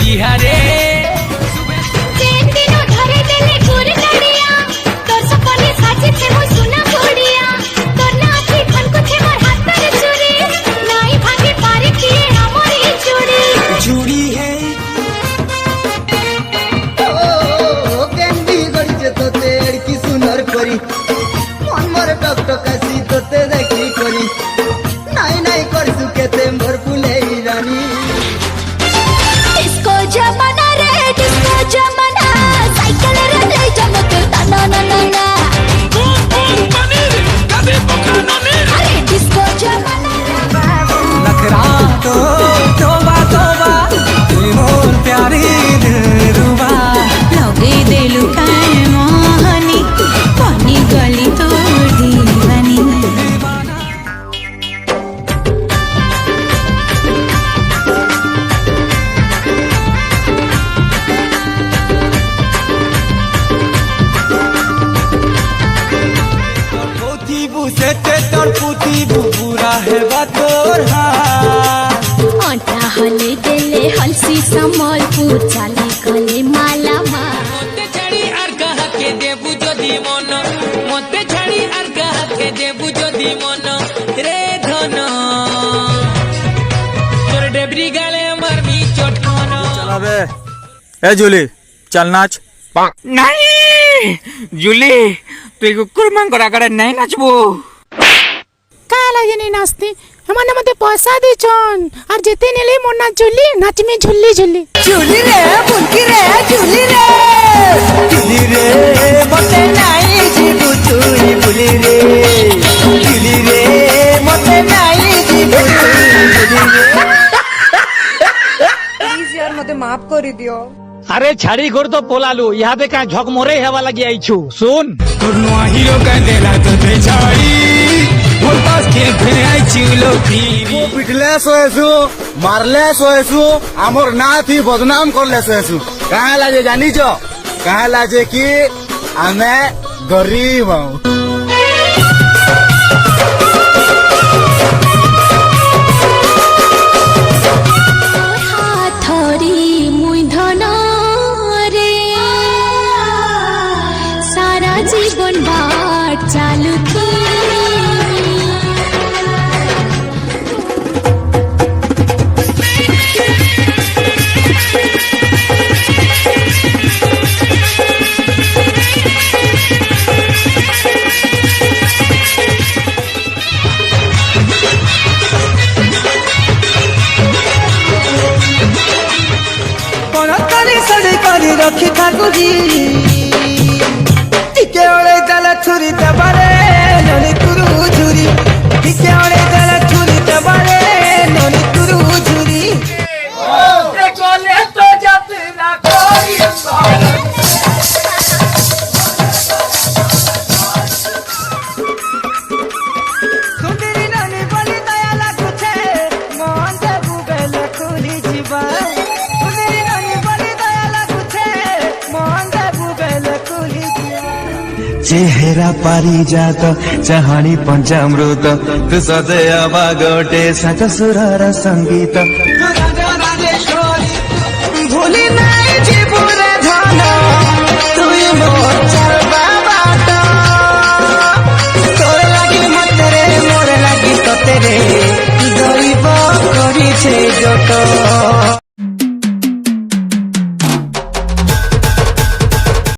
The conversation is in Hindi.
बिहारे संबलपुर चली गले माला मते छाड़ी आर कहा के देबु जदी मन मते छाड़ी आर कहा के देबु जदी मन रे धन तोर डेबरी गाले मारबी चटकन चला बे ए जूली चल नाच नहीं जूली तुई कुकुर मांगरा करे नहीं नाचबो काला ये नहीं नाचती हमारे मते पैसा दे चन और जेते नेले मोना झुल्ली नाच में झुल्ली झुल्ली झुल्ली रे बुनकी रे झुल्ली रे मते नाई जीबू तुई बुली रे झुल्ली रे मते नाई जीबू तुई बुली रे प्लीज यार मते माफ कर दियो। अरे छाड़ी गोर तो पोलालू यहाँ पे कहाँ झक मोरे हवा लगी आई छू सुन तोर नुआ हीरो का देला तो ते छाड़ी बोलतास के फिर आई चिलो पीरी पिटले सोएसु मारले सोएसु आमर ना थी बदनाम करले सोएसु कहाँ लाजे जानी छो कहाँ लाजे कि आमे गरीब हूँ जीवन बाट चालू थी सड़ी करी रखी ठाकुरी टिके ओले दला छुरी दबारे ननी तुरु झुरी टिके ओले दला छुरी दबारे ननी तुरु झुरी ओ चले तो जाते ना कोई सुंदरी ननी बली दया लागुछे मन से बुबेल खुली जीवा सुंदरी ननी बली दया लागुछे मन से बुबेल खुली चेहरा पारी जात चाहणी पंचामृत तू सदैव गोटे साच सुरर संगीत भूली नहीं जीवन धन तुई मोर चलबा बाट तोर लागी मत रे मोर लागी तोते रे गरीब करी छे जट